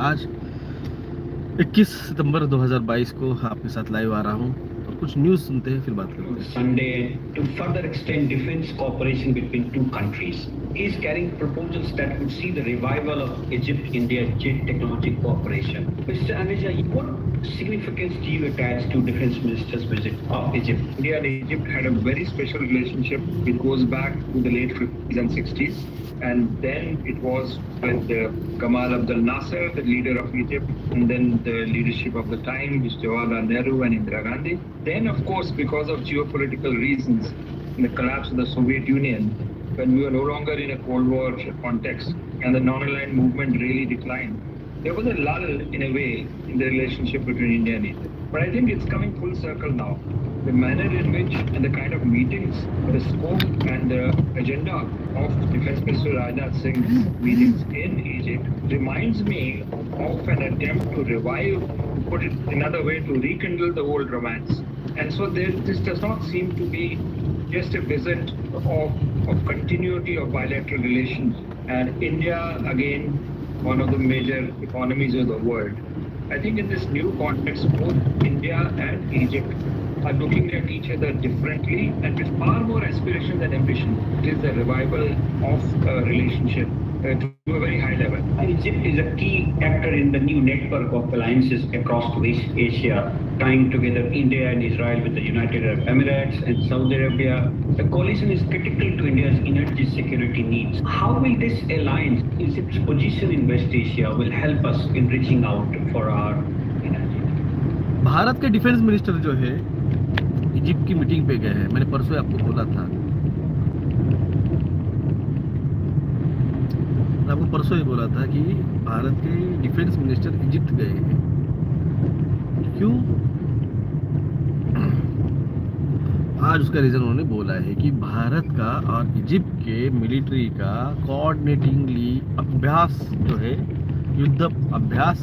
आज 21 सितंबर 2022 को आपके साथ लाइव आ रहा हूं और कुछ न्यूज़ सुनते हैं फिर बात करते हैं। Sunday to further extend defense cooperation between two countries. He is carrying proposals that would see the revival of Egypt-India jet technology cooperation. Mr. Aneja, what significance do you attach to Defense Minister's visit of Egypt? India and Egypt had a very special relationship. It goes back to the late 50s and 60s. And then it was with Gamal Abdel Nasser, the leader of Egypt, and then the leadership of the time, Mr. Jawaharlal Nehru and Indira Gandhi. Then, of course, because of geopolitical reasons, in the collapse of the Soviet Union, when we were no longer in a Cold War context and the non-aligned movement really declined, there was a lull, in a way, in the relationship between India and Egypt. But I think it's coming full circle now. The manner in which and the kind of meetings, the scope and the agenda of Defense Minister Rajnath Singh's meetings in Egypt reminds me of an attempt to revive, to put it another way, to rekindle the old romance. And so this does not seem to be just a visit of continuity of bilateral relations. And India, again, one of the major economies of the world. I think in this new context, both India and Egypt are looking at each other differently and with far more aspiration than ambition. It is the revival of a relationship to a very high level. Egypt is a key actor in the new network of alliances across West Asia, tying together India and Israel with the United Arab Emirates and Saudi Arabia. The coalition is critical to India's energy security needs. How will this alliance, Egypt's position in West Asia, will help us in reaching out for our energy? Bharat के defence minister जो है Egypt की meeting पे गए हैं। मैंने परसों आपको बोला था, आपको परसों ही बोला था कि भारत के डिफेंस मिनिस्टर इजिप्ट गए हैं। क्यों? आज उसका रीजन उन्होंने बोला है कि भारत का और इजिप्ट के मिलिट्री का कोऑर्डिनेटिंगली अभ्यास जो है, युद्ध अभ्यास,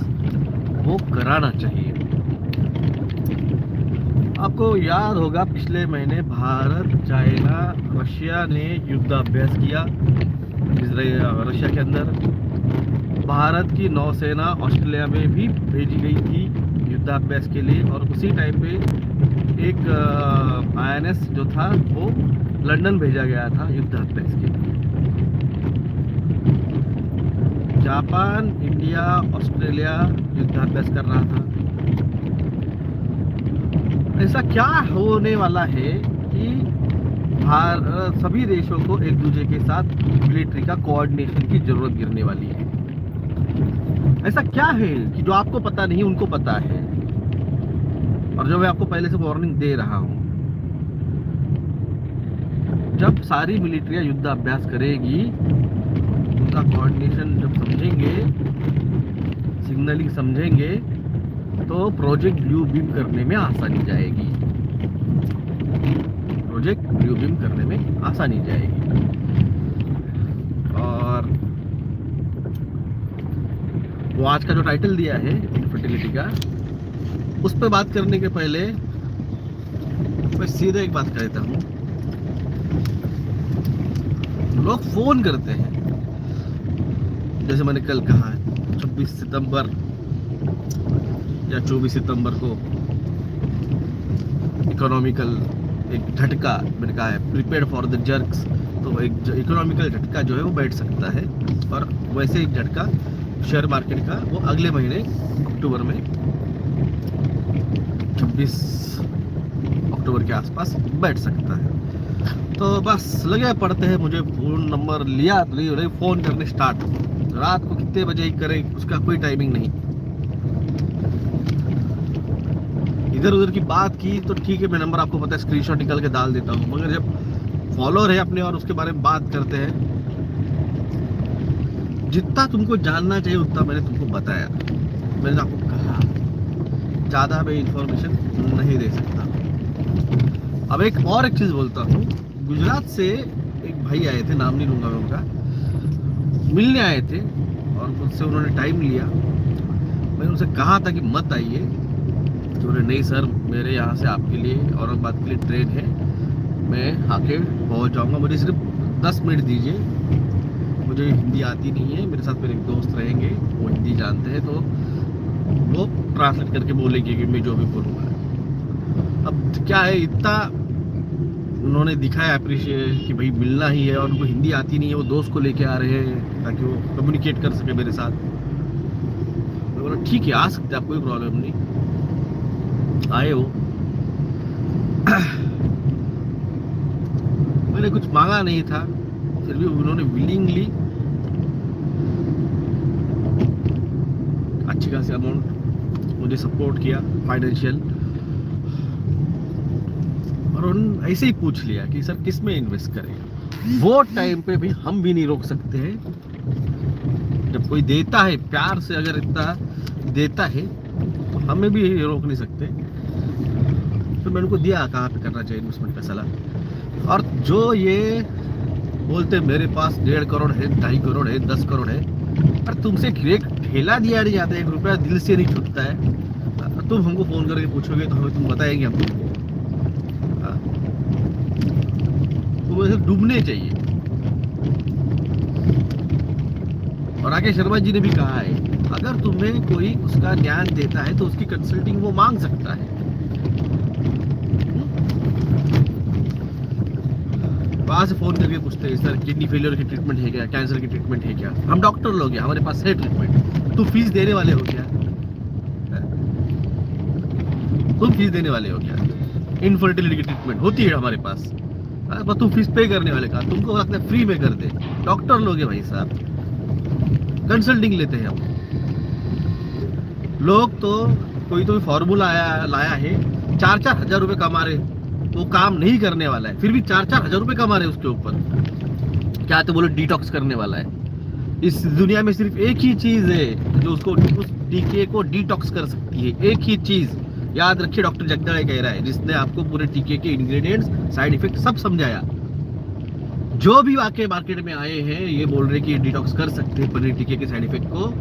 वो कराना चाहिए। आपको याद होगा पिछले महीने भारत, चाइना, रशिया ने युद्धाभ्यास किया रशिया के अंदर। भारत की नौसेना ऑस्ट्रेलिया में भी भेजी गई थी युद्धाभ्यास के लिए, और उसी टाइम पे एक INS जो था वो लंदन भेजा गया था युद्धाभ्यास के लिए। जापान, इंडिया, ऑस्ट्रेलिया युद्धाभ्यास कर रहा था। ऐसा क्या होने वाला है कि सभी देशों को एक दूसरे के साथ मिलिट्री का कोऑर्डिनेशन की जरूरत गिरने वाली है? ऐसा क्या है कि जो आपको पता नहीं उनको पता है, और जो मैं आपको पहले से वार्निंग दे रहा हूं। जब सारी मिलिट्रियां युद्ध अभ्यास करेगी, उनका कोऑर्डिनेशन जब समझेंगे, सिग्नलिंग समझेंगे, तो प्रोजेक्ट ब्लू बीम करने में आसानी जाएगी। प्रोजेक्ट ब्लू बीम करने में आसानी जाएगी। और वो आज का जो टाइटल दिया है इनफर्टिलिटी का, उस पर बात करने के पहले मैं सीधे एक बात कहता हूँ। लोग फोन करते हैं, जैसे मैंने कल कहा, 26 सितंबर या 24 सितंबर को इकोनॉमिकल एक झटका, मैंने कहा है प्रिपेयर फॉर द जर्क्स। तो एक इकोनॉमिकल झटका जो है वो बैठ सकता है, और वैसे एक झटका शेयर मार्केट का वो अगले महीने अक्टूबर में 26 अक्टूबर के आसपास बैठ सकता है। तो बस लगे पड़ते हैं, मुझे फोन नंबर लिया तो फोन करने स्टार्ट। रात को कितने बजे ही करें उसका कोई टाइमिंग नहीं। इधर उधर की बात की तो ठीक है, मैं नंबर आपको पता है स्क्रीनशॉट निकाल के डाल देता हूँ, मगर जब फॉलोअर है अपने और उसके बारे में बात करते हैं, जितना तुमको जानना चाहिए उतना मैंने तुमको बताया। मैंने आपको कहा ज़्यादा मैं इंफॉर्मेशन नहीं दे सकता। अब एक चीज़ बोलता हूँ। गुजरात से एक भाई आए थे, नाम नहीं लूँगा मैं उनका, मिलने आए थे और मुझसे उन्होंने टाइम लिया। मैंने उनसे कहा था कि मत आइए, तो बोले नहीं सर, मेरे यहाँ से आपके लिए औरंगाबाद के लिए ट्रेन है, मैं आके पहुँच जाऊँगा, मुझे सिर्फ 10 मिनट दीजिए, मुझे हिंदी आती नहीं है, मेरे साथ मेरे एक दोस्त रहेंगे, वो हिंदी जानते हैं, तो वो ट्रांसलेट करके बोलेंगे कि मैं जो भी बोलूँगा। अब क्या है, इतना उन्होंने दिखाया अप्रिशिएट कि भाई मिलना ही है, और उनको हिंदी आती नहीं है, वो दोस्त को लेके आ रहे हैं ताकि वो कम्युनिकेट कर सके मेरे साथ। मैं बोला ठीक है, आ सकते आप, कोई प्रॉब्लम नहीं। आए वो मैंने कुछ मांगा नहीं था, फिर भी उन्होंने विलिंगली अच्छी खासी अमाउंट मुझे सपोर्ट किया, फाइनेंशियल। और उन्होंने ऐसे ही पूछ लिया कि सर किस में इन्वेस्ट करें। वो टाइम पे भी हम भी नहीं रोक सकते हैं, जब कोई देता है प्यार से, अगर इतना देता है तो हमें भी रोक नहीं सकते। तो मैंने उनको दिया कहाँ पे करना चाहिए इन्वेस्टमेंट का सलाह। और जो ये बोलते मेरे पास 1.5 करोड़ है, 2.5 करोड़ है, 10 करोड़ है, पर तुमसे एक ठेला दिया नहीं जाता, 1 रुपया दिल से नहीं छूटता है। तुम हमको फोन करके पूछोगे तो हमें तुम बताएंगे हम तुमको। तो वैसे डूबने चाहिए। और राकेश शर्मा जी ने भी कहा है, अगर तुम्हें कोई उसका ज्ञान देता है तो उसकी कंसल्टिंग वो मांग सकता है। वहां से फोन करके पूछते हैं सर किडनी फेलियर की ट्रीटमेंट है क्या, कैंसर की ट्रीटमेंट है क्या। हम डॉक्टर लोग हैं, हमारे पास है ट्रीटमेंट। तुम फीस देने वाले हो क्या? तुम फीस देने वाले हो क्या? इनफर्टिलिटी की ट्रीटमेंट होती है हमारे पास, बस तुम फीस पे करने वाले का, तुमको लगता है फ्री में कर दे। डॉक्टर लोग हैं भाई साहब, कंसल्टिंग लेते हैं हम लोग। तो कोई तो फॉर्मूला लाया है, 4-4 हजार रुपए कमा रहे, वो काम नहीं करने वाला है, फिर भी 4-4 हजार रुपए कमा रहे उसके ऊपर। क्या तो बोलो डिटॉक्स करने वाला है। इस दुनिया में सिर्फ एक ही चीज है जो उसको, उस टीके को डिटॉक्स कर सकती है, एक ही चीज। याद रखिए, डॉक्टर जगदड़े कह रहा है, जिसने आपको पूरे टीके के इंग्रेडिएंट्स, साइड इफेक्ट सब समझाया। जो भी वाकई मार्केट में आए हैं ये बोल रहे कि डिटॉक्स कर सकते हैं पनीर टीके के साइड इफेक्ट को,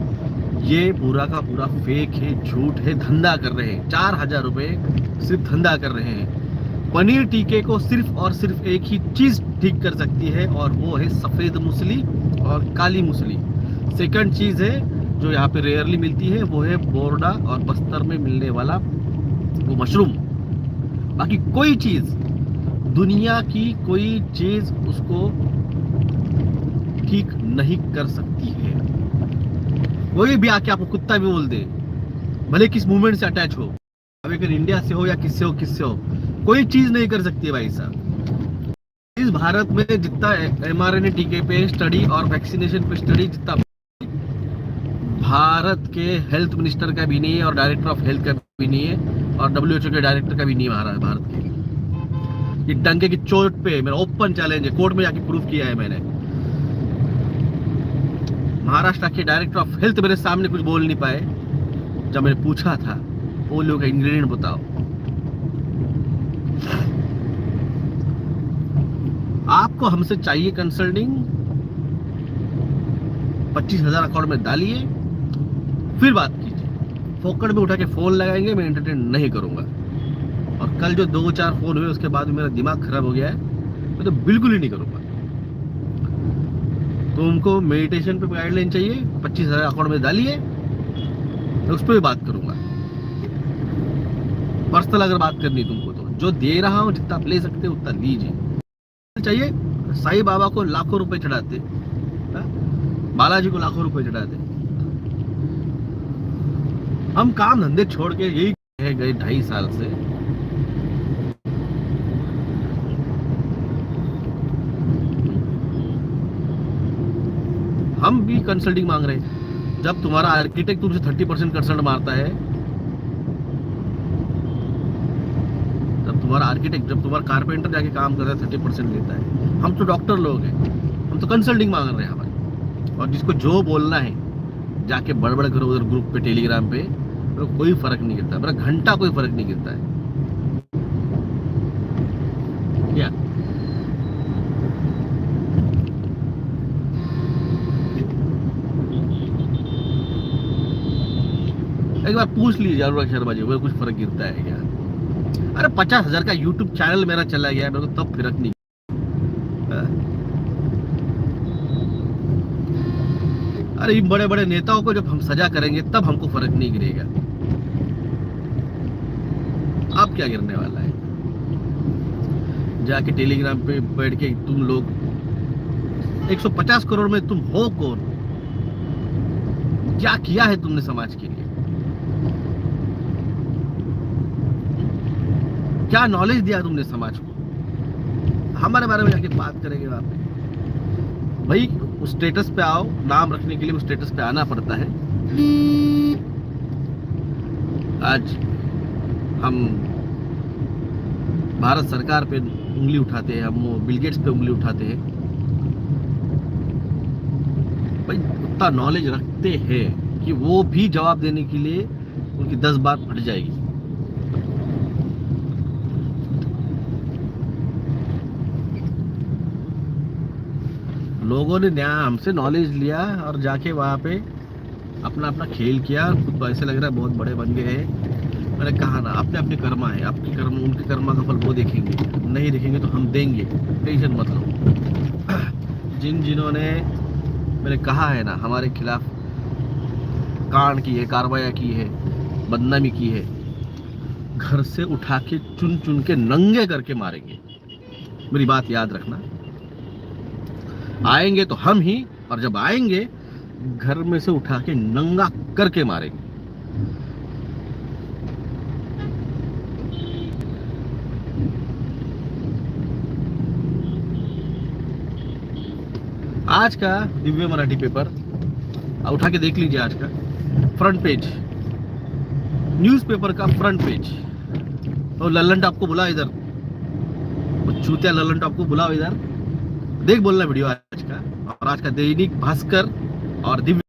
ये पूरा का पूरा फेक है, झूठ है, धंधा कर रहे हैं। 4,000 रुपए सिर्फ धंधा कर रहे हैं। पनीर टीके को सिर्फ और सिर्फ एक ही चीज ठीक कर सकती है, और वो है सफेद मूसली और काली मूसली। सेकंड चीज है जो यहाँ पे रेयरली मिलती है, वो है बोरडा और बस्तर में मिलने वाला वो मशरूम। बाकी कोई चीज, दुनिया की कोई चीज उसको ठीक नहीं कर सकती है। कोई भी आके आपको कुत्ता भी बोल दे, भले किस मूवमेंट से अटैच हो, अगर इंडिया से हो या किससे हो, कोई चीज नहीं कर सकती है भाई साहब। इस भारत में जितना mRNA टीके पे स्टडी और वैक्सीनेशन पे स्टडी जितना भारत के हेल्थ मिनिस्टर का भी नहीं है, और डायरेक्टर ऑफ हेल्थ का भी नहीं है, और WHO के डायरेक्टर का भी नहीं है भारत के। ये डंके की चोट पे मेरा ओपन चैलेंज है, कोर्ट में जाके प्रूफ किया है मैंने। महाराष्ट्र के डायरेक्टर ऑफ हेल्थ मेरे सामने कुछ बोल नहीं पाए जब मैंने पूछा था पोलियो का इंग्रेडिएंट बताओ। आपको हमसे चाहिए कंसल्टिंग, 25,000 अकाउंट में डालिए, फिर बात कीजिए। फोकट में उठा के फोन लगाएंगे, मैं एंटरटेन नहीं करूंगा। और कल जो 2-4 फोन हुए उसके बाद मेरा दिमाग खराब हो गया है, मैं तो बिल्कुल ही नहीं करूंगा। तुमको मेडिटेशन पे गाइडलाइन चाहिए, 25,000 अकाउंट में डालिए, मैं उस पर भी बात करूंगा। पर्सनल अगर बात करनी तुमको, तो जो दे रहा हूं जितना आप ले सकते हो उतना लीजिए। चाहिए साईं बाबा को लाखों रुपए चढ़ाते, बालाजी को लाखों रुपए चढ़ाते। हम काम धंधे छोड़ के यही है गए 2.5 साल से। हम भी कंसल्टिंग मांग रहे हैं। जब तुम्हारा आर्किटेक्ट तुमसे 30% कंसल्ट मारता है, जब तुम्हारा कारपेंटर जाके काम कर रहा है 30% लेता है। हम तो डॉक्टर लोग हैं, हम तो कंसल्टिंग मांग रहे हैं हमारी। और जिसको जो बोलना है जाके बड़बड़ करो उधर ग्रुप पे, टेलीग्राम पे, तो कोई फर्क नहीं गिरता, मेरा घंटा कोई फर्क नहीं गिरता है। क्या एक बार पूछ लीजिए अनुराग शर्मा जी, कुछ फर्क गिरता है क्या? अरे 50,000 का यूट्यूब चैनल मेरा चला गया, मेरे को तब फर्क नहीं। अरे इन बड़े बड़े नेताओं को जब हम सजा करेंगे तब हमको फर्क नहीं गिरेगा। अब क्या गिरने वाला है? जाके टेलीग्राम पे बैठ के तुम लोग 150 करोड़ में तुम हो कौन? क्या किया है तुमने समाज के लिए? क्या नॉलेज दिया तुमने समाज को? हमारे बारे में जाके बात करेंगे वहां पे। भाई उस स्टेटस पे आओ, नाम रखने के लिए उस स्टेटस पे आना पड़ता है। आज हम भारत सरकार पे उंगली उठाते हैं, हम बिल गेट्स पे उंगली उठाते हैं। भाई उतना नॉलेज रखते हैं कि वो भी जवाब देने के लिए उनकी 10 बार फट जाएगी। लोगों ने हमसे नॉलेज लिया और जाके वहां पे अपना अपना खेल किया। खुद तो ऐसे लग रहा है बहुत बड़े बन गए हैं। मैंने कहा ना, अपने अपने कर्मा है, आपके कर्म उनके कर्मा का फल वो देखेंगे, नहीं देखेंगे तो हम देंगे, टेंशन मत लो। जिन्होंने मैंने कहा है ना हमारे खिलाफ कांड की है, कार्रवाई की है, बदनामी की है, घर से उठा के चुन चुन के नंगे करके मारेंगे। मेरी बात याद रखना। आएंगे तो हम ही, और जब आएंगे घर में से उठा के नंगा करके मारेंगे। आज का दिव्य मराठी पेपर उठा के देख लीजिए। आज का फ्रंट पेज, न्यूज़पेपर का फ्रंट पेज। तो लल्लन टॉप को बुलाओ इधर, चूतिया लल्लन टॉप को बुलाओ इधर, देख बोलना वीडियो आज का। और आज का दैनिक भास्कर और दिव्य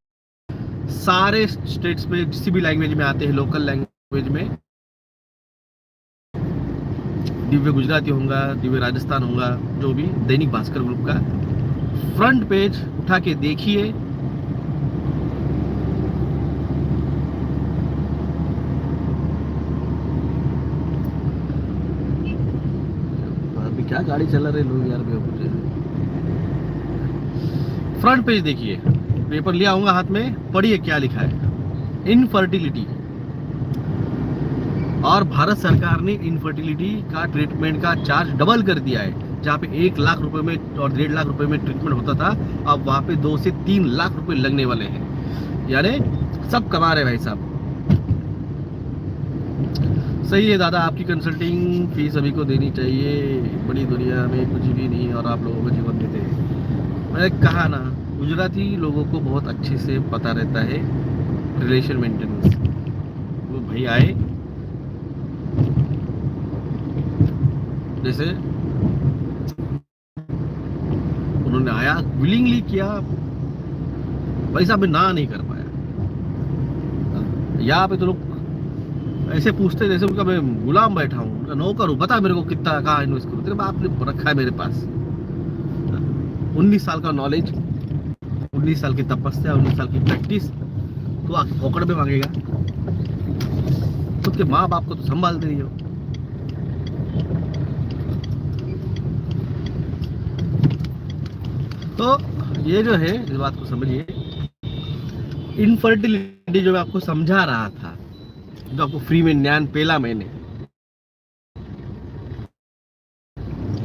सारे स्टेट्स में किसी भी लैंग्वेज में आते हैं, लोकल लैंग्वेज में, दिव्य गुजराती होगा, दिव्य राजस्थान होगा, जो भी, दैनिक भास्कर ग्रुप का फ्रंट पेज उठा के देखिए। अभी क्या गाड़ी चला रहे लोग यार, मुझे फ्रंट पेज देखिए। पेपर लिया होगा हाथ में, पढ़िए क्या लिखा है। इनफर्टिलिटी, और भारत सरकार ने इनफर्टिलिटी का ट्रीटमेंट का चार्ज डबल कर दिया है। जहाँ पे 1 लाख रुपए में और 1.5 लाख रुपए में ट्रीटमेंट होता था, अब वहाँ पे 2 से 3 लाख रुपए लगने वाले हैं। यानी सब कमा रहे भाई साहब। सही है दादा, आपकी कंसल्टिंग फीस सभी को देनी चाहिए। बड़ी दुनिया में कुछ भी नहीं और आप लोगों को जीवन देते हैं। मैंने कहा ना, गुजराती लोगों को बहुत अच्छे से पता रहता है रिलेशन मेंटेनेंस। वो भाई आए, जैसे उन्होंने आया, विलिंगली किया, भाई साहब मैं ना नहीं कर पाया। यहाँ पे तो लोग ऐसे पूछते जैसे उनका मैं गुलाम बैठा हूँ, उनका नौकर हूँ। बता मेरे को कितना, कहाँ इन्वेस्ट करूँ, तेरे बाप ने रखा है मेरे पास। 19 साल का नॉलेज, 19 साल की तपस्या, 19 साल की प्रैक्टिस, तो आके पकड़ में मांगेगा? खुद के माँ बाप को तो संभालते नहीं हो। तो ये जो है, इस बात को समझिए। इनफर्टिलिटी जो मैं आपको समझा रहा था, जो आपको फ्री में ज्ञान पेला मैंने,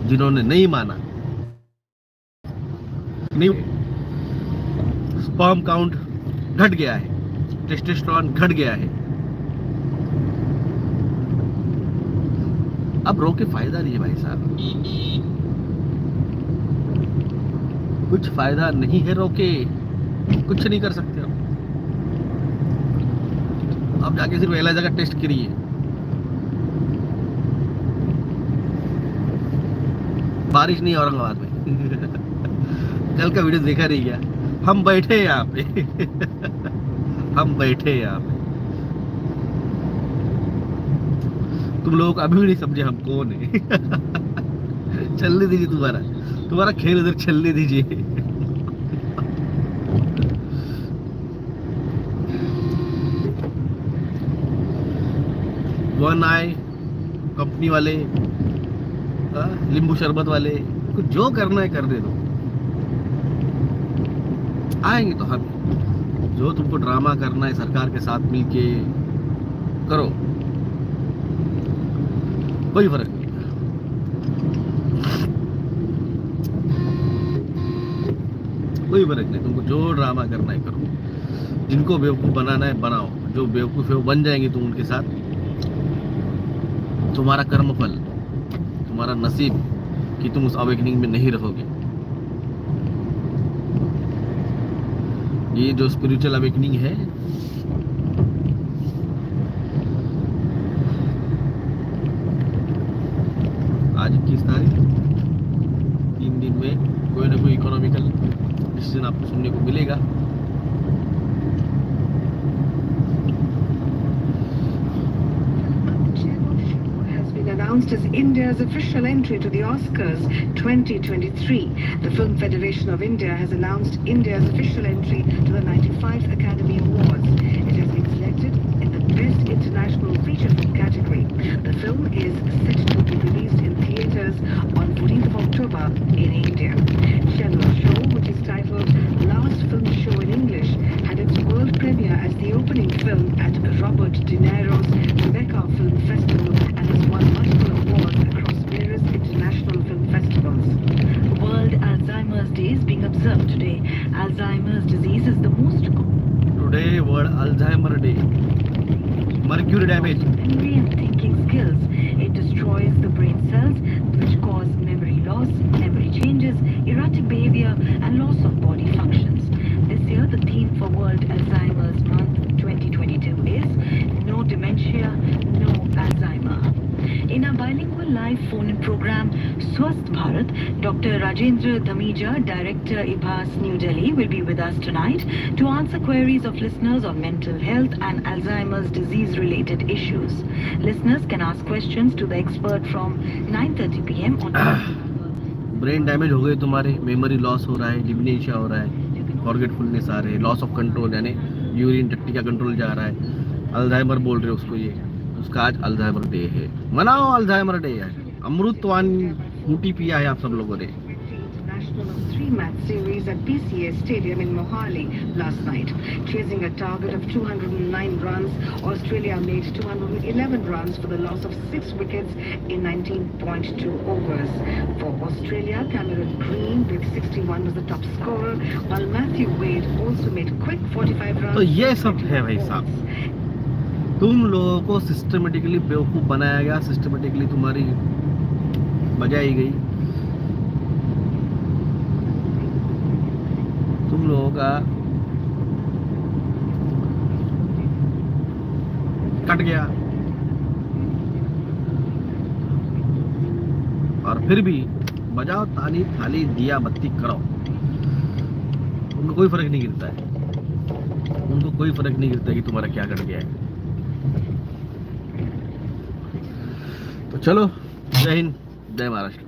जिन्होंने नहीं माना, नहीं, स्पर्म काउंट घट गया है, टेस्टोस्टेरोन घट गया है, अब रो के फायदा नहीं है भाई साहब, कुछ फायदा नहीं है रोके, कुछ नहीं कर सकते हम। अब जाके सिर्फ एलाइजा का टेस्ट करिए। बारिश नहीं औरंगाबाद में। कल का वीडियो देखा नहीं क्या? हम बैठे यहाँ पे। हम बैठे यहाँ पे। तुम लोग अभी भी नहीं समझे हम कौन है। चलने दीजिए, तुम्हारा खेल इधर चलने दीजिए। वन आई कंपनी वाले, नींबू शरबत वाले, कुछ जो करना है कर दे दो। आएंगे तो हम जो तुमको ड्रामा करना है सरकार के साथ मिलके करो, कोई फर्क नहीं। कोई फर्क नहीं, तुमको जो ड्रामा करना है करो, जिनको बेवकूफ बनाना है बनाओ, जो बेवकूफ है वो बन जाएंगे तुम उनके साथ। तुम्हारा कर्मफल, तुम्हारा नसीब कि तुम उस अवेकनिंग में नहीं रहोगे। ये जो स्पिरिचुअल अवेकनिंग है, आज 21 तारीख, 3 दिन में कोई ना कोई इकोनॉमिकल डिसीजन आपको सुनने को मिलेगा। Announced as India's official entry to the Oscars 2023. The Film Federation of India has announced India's official entry to the 95th Academy Awards. It has been selected in the Best International Feature Film category. The film is set to be released in theatres on 14th of October in India. Channel Show, which is titled Last Film Show in English, had its world premiere as the opening film at Robert De Niro's Tribeca Film Festival and has won multiple awards across various international film festivals. World Alzheimer's Day is being observed today. Alzheimer's disease is the most Today World Alzheimer Day. Mercury damage. memory and thinking skills. It destroys the brain cells which cause memory loss, memory changes, erratic behavior and loss of body functions. This year the theme for World Alzheimer's Month 2022 is No Dementia, No Alzheimer. In a bilingual live phone-in program, Swasth Bharat, Dr. Rajendra Dhamija, Director IBHAS New Delhi, will be with us tonight to answer queries of listeners on mental health and Alzheimer's disease-related issues. Listeners can ask questions to the expert from 9:30 p.m. on brain damage हो गए तुम्हारे, memory loss हो रहा है, dementia हो रहा है, forgetfulness आ रही है, लॉस ऑफ कंट्रोल यानी यूरिन टट्टी का कंट्रोल जा रहा है, अल्जाइमर बोल रहे हो उसको, ये उसका आज अल्जाइमर डे है, मनाओ अल्जाइमर डे है। अमृतवान ऊटी पिया है आप सब लोगों ने। International 3-match series at PCA Stadium in Mohali last night. Chasing a target of 209 runs, Australia made 211 runs for the loss of 6 wickets in 19.2 overs. For Australia, Cameron Green with 61 was the top scorer, while Matthew Wade also made quick 45 runs. तो ये सब है भाई साहब, तुम लोगों को systematically बेवकूफ बनाया गया, सिस्टमेटिकली तुम्हारी बजाई गई, तुम लोगों का कट गया, और फिर भी बजाओ ताली थाली दिया बत्ती करो, उनको कोई फर्क नहीं गिरता है, उनको कोई फर्क नहीं गिरता कि तुम्हारा क्या कट गया है। तो चलो, जय हिंद, जय महाराष्ट्र।